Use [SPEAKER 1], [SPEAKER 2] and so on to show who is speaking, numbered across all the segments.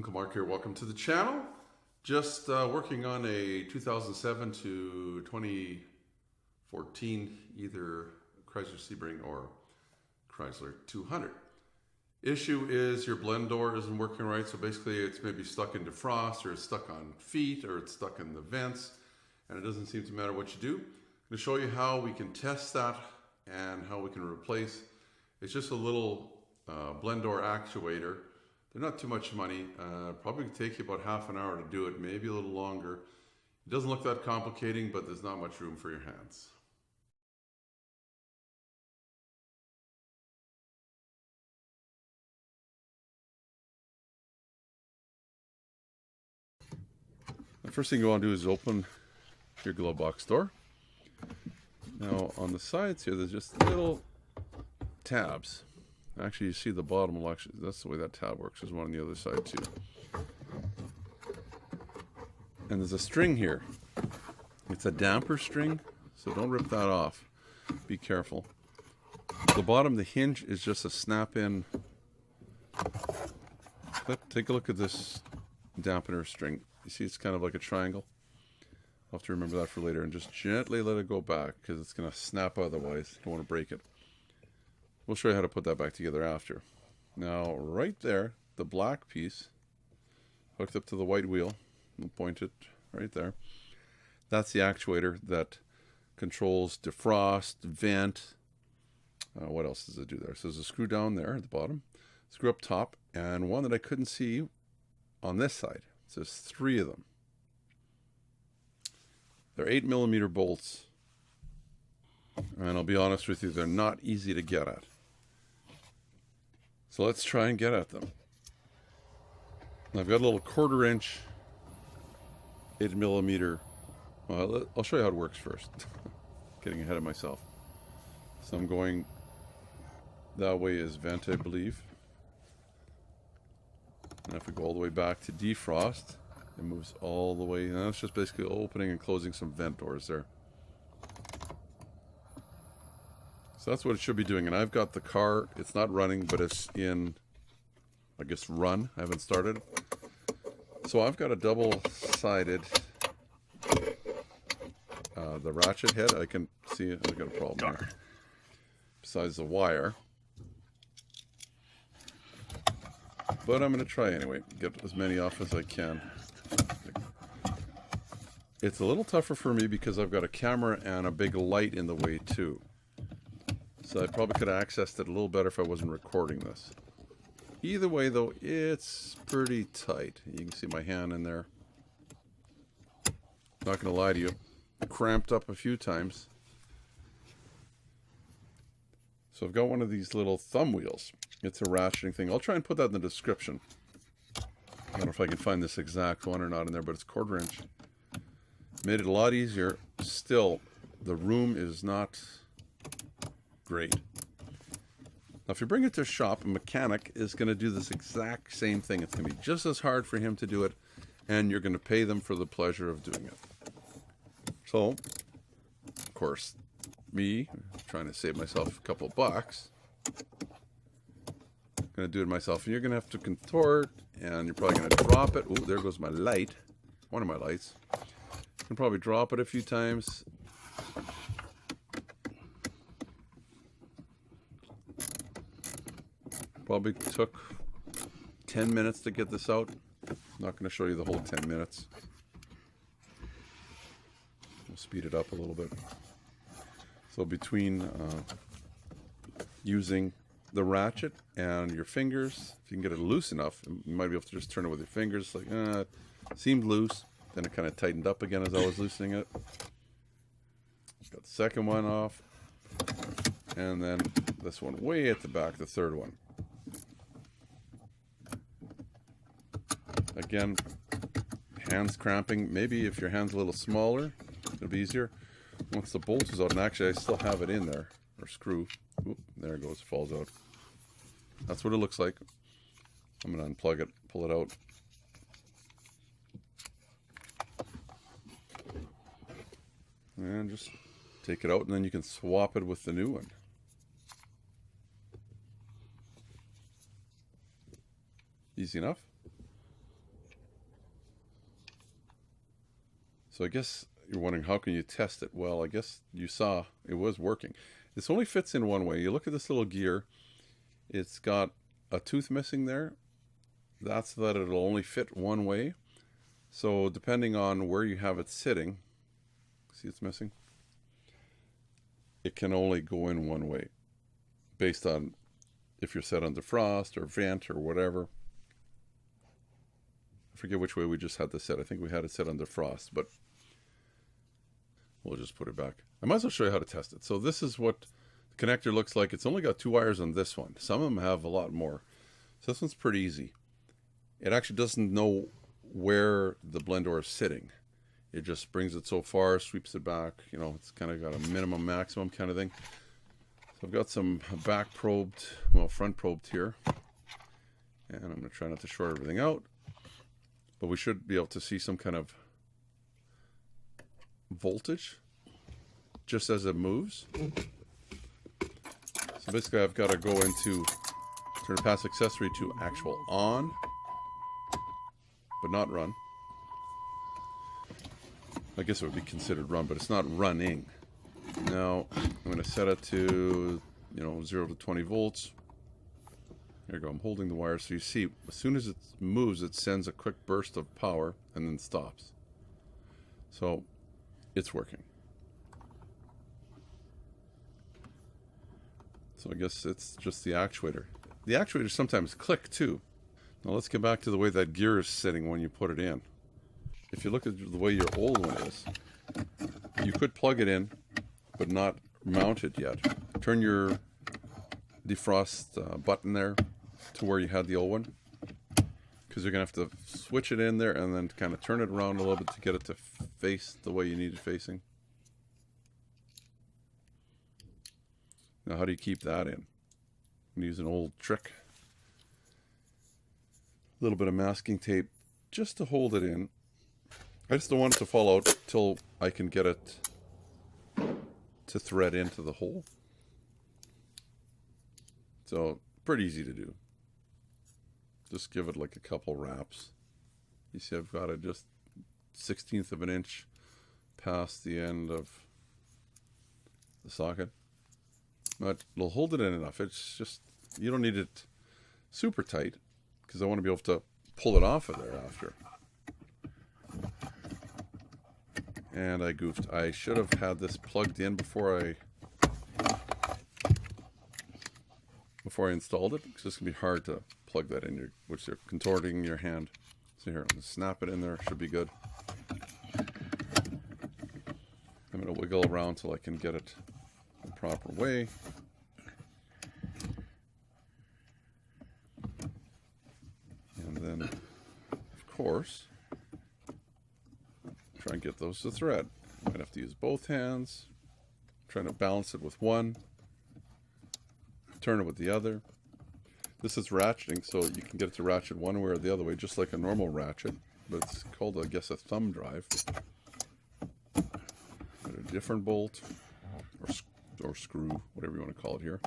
[SPEAKER 1] Uncle Mark here, welcome to the channel. Just working on a 2007 to 2014 either Chrysler Sebring or Chrysler 200. Issue is your blend door isn't working right, so basically it's maybe stuck in defrost, or it's stuck on feet, or it's stuck in the vents, and it doesn't seem to matter what you do. I'm going to show you how we can test that and how we can replace. It's just a little blend door actuator. They're not too much money. Probably take you about half an hour to do it, maybe a little longer. It doesn't look that complicating, but there's not much room for your hands. The first thing you want to do is open your glove box door. Now on the sides here, there's just little tabs. Actually, you see the bottom. Well, actually, that's the way that tab works. There's one on the other side too. And there's a string here. It's a damper string, so don't rip that off. Be careful. The bottom, the hinge, is just a snap-in clip. Take a look at this dampener string. You see it's kind of like a triangle. I'll have to remember that for later, and just gently let it go back because it's going to snap otherwise. You don't want to break it. We'll show you how to put that back together after. Now, right there, the black piece hooked up to the white wheel. We'll point it right there. That's the actuator that controls defrost, vent. What else does it do there? So there's a screw down there at the bottom, screw up top, and one that I couldn't see on this side. So there's 3 of them. They're 8mm bolts. And I'll be honest with you, they're not easy to get at. So let's try and get at them. I've got a little 1/4 inch 8mm. Well, I'll show you how it works first. Getting ahead of myself. So I'm going that way is vent, I believe. And if we go all the way back to defrost, it moves all the way. And that's just basically opening and closing some vent doors there. So that's what it should be doing. And I've got the car, it's not running, but it's in, I guess, run. I haven't started. So I've got a double-sided, the ratchet head. I can see it. I've got a problem here. Besides the wire. But I'm going to try anyway. Get as many off as I can. It's a little tougher for me because I've got a camera and a big light in the way too. So I probably could have accessed it a little better if I wasn't recording this. Either way, though, it's pretty tight. You can see my hand in there. Not going to lie to you. Cramped up a few times. So I've got one of these little thumb wheels. It's a ratcheting thing. I'll try and put that in the description. I don't know if I can find this exact one or not in there, but it's 1/4 inch. Made it a lot easier. Still, the room is not great. Now, if you bring it to a shop, a mechanic is going to do this exact same thing. It's going to be just as hard for him to do it, and you're going to pay them for the pleasure of doing it. So, of course, me trying to save myself a couple bucks, I'm going to do it myself, and you're going to have to contort, and you're probably going to drop it. Oh, there goes my light, one of my lights. You can probably drop it a few times. Probably took 10 minutes to get this out. I'm not going to show you the whole 10 minutes. We'll speed it up a little bit. So between using the ratchet and your fingers, if you can get it loose enough, you might be able to just turn it with your fingers. Like, it seemed loose. Then it kind of tightened up again as I was loosening it. Got the second one off. And then this one way at the back, the third one. Again, hands cramping. Maybe if your hand's a little smaller, it'll be easier. Once the bolt is out, and actually I still have it in there, or screw. Oop, there it goes, falls out. That's what it looks like. I'm going to unplug it, pull it out. And just take it out, and then you can swap it with the new one. Easy enough. So I guess you're wondering, how can you test it? Well, I guess you saw it was working. This only fits in one way. You look at this little gear. It's got a tooth missing there. That's that it'll only fit one way. So depending on where you have it sitting, see it's missing? It can only go in one way based on if you're set on defrost or vent or whatever. I forget which way we just had this set. I think we had it set on defrost, but we'll just put it back. I might as well show you how to test it. So this is what the connector looks like. It's only got 2 wires on this one. Some of them have a lot more. So this one's pretty easy. It actually doesn't know where the blend door is sitting. It just brings it so far, sweeps it back. You know, it's kind of got a minimum, maximum kind of thing. So I've got some back probed, well, front probed here. And I'm going to try not to short everything out. But we should be able to see some kind of voltage just as it moves. So basically I've got to go into turn the passive accessory to actual on, but not run. I guess it would be considered run, but it's not running. Now I'm going to set it to 0 to 20 volts. There you go. I'm holding the wire, so you see as soon as it moves, it sends a quick burst of power and then stops. So it's working. So I guess it's just the actuator. The actuators sometimes click too. Now let's get back to the way that gear is sitting when you put it in. If you look at the way your old one is, you could plug it in, but not mount it yet. Turn your defrost button there to where you had the old one, because you're going to have to switch it in there and then kind of turn it around a little bit to get it to face the way you need it facing. Now how do you keep that in? I'm going to use an old trick. A little bit of masking tape just to hold it in. I just don't want it to fall out till I can get it to thread into the hole. So pretty easy to do. Just give it like a couple wraps. You see I've got it just 1/16 of an inch past the end of the socket. But it'll hold it in enough. It's just, you don't need it super tight because I want to be able to pull it off of there after. And I goofed. I should have had this plugged in before I installed it, because it's going to be hard to plug that in, which you're contorting your hand. So here, I'm going to snap it in there. Should be good. I'm going to wiggle around till I can get it the proper way. And then, of course, try and get those to thread. I might have to use both hands. I'm trying to balance it with one. Turn it with the other. This is ratcheting, so you can get it to ratchet one way or the other way, just like a normal ratchet. But it's called, I guess, a thumb drive. Got a different bolt, or screw, whatever you want to call it here.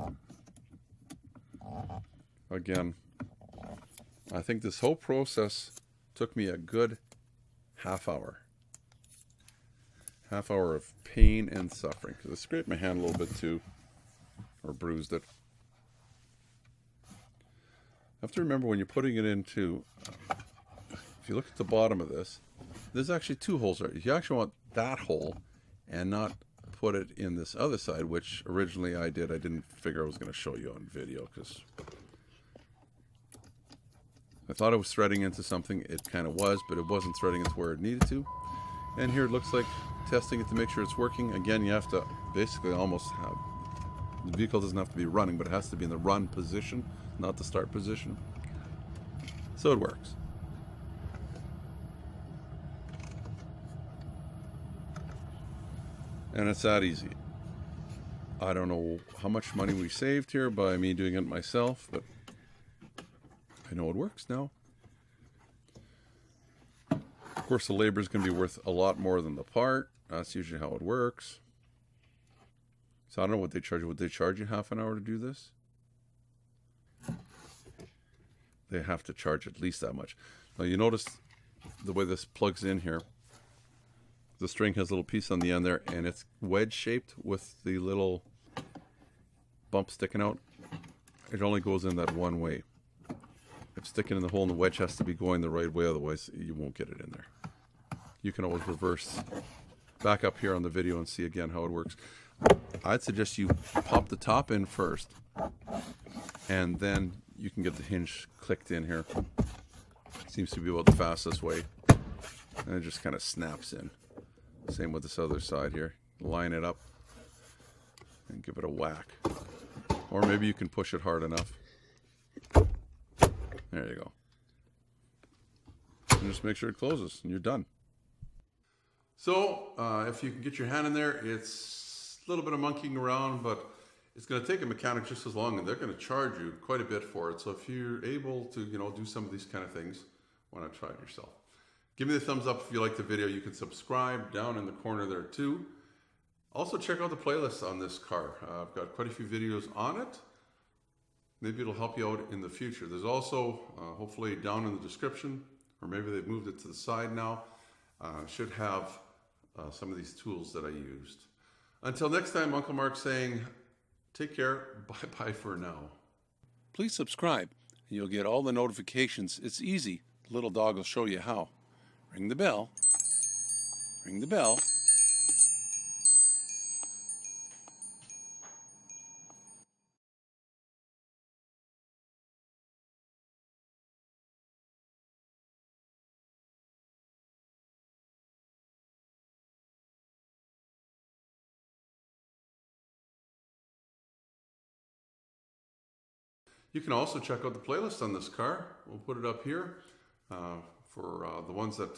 [SPEAKER 1] Again, I think this whole process took me a good half hour. Half hour of pain and suffering, because I scraped my hand a little bit too, or bruised it. You have to remember when you're putting it into, if you look at the bottom of this, there's actually 2 holes there. You actually want that hole and not put it in this other side, which originally I did. I didn't figure I was going to show you on video because I thought it was threading into something. It kind of was, but it wasn't threading into where it needed to. And here it looks like testing it to make sure it's working. Again, you have to basically almost have, the vehicle doesn't have to be running, but it has to be in the run position, not the start position. So it works. And it's that easy. I don't know how much money we saved here by me doing it myself, but I know it works now. Of course, the labor is going to be worth a lot more than the part. That's usually how it works. So I don't know what they charge you. Would they charge you half an hour to do this? They have to charge at least that much. Now you notice the way this plugs in here. The string has a little piece on the end there, and it's wedge shaped with the little bump sticking out. It only goes in that one way. If sticking in the hole, and the wedge has to be going the right way, otherwise you won't get it in there. You can always reverse back up here on the video and see again how it works. I'd suggest you pop the top in first, and then you can get the hinge clicked in here. Seems to be about the fastest way. And it just kind of snaps in. Same with this other side here. Line it up and give it a whack. Or maybe you can push it hard enough. There you go. And just make sure it closes and you're done. So if you can get your hand in there, it's a little bit of monkeying around, but it's going to take a mechanic just as long, and they're going to charge you quite a bit for it. So if you're able to, do some of these kind of things, why not try it yourself? Give me the thumbs up if you like the video. You can subscribe down in the corner there too. Also check out the playlist on this car. I've got quite a few videos on it. Maybe it'll help you out in the future. There's also, hopefully down in the description, or maybe they've moved it to the side now, should have some of these tools that I used. Until next time, Uncle Mark saying, take care, bye-bye for now. Please subscribe, and you'll get all the notifications. It's easy. The little dog will show you how. Ring the bell. Ring the bell. You can also check out the playlist on this car. We'll put it up here for the ones that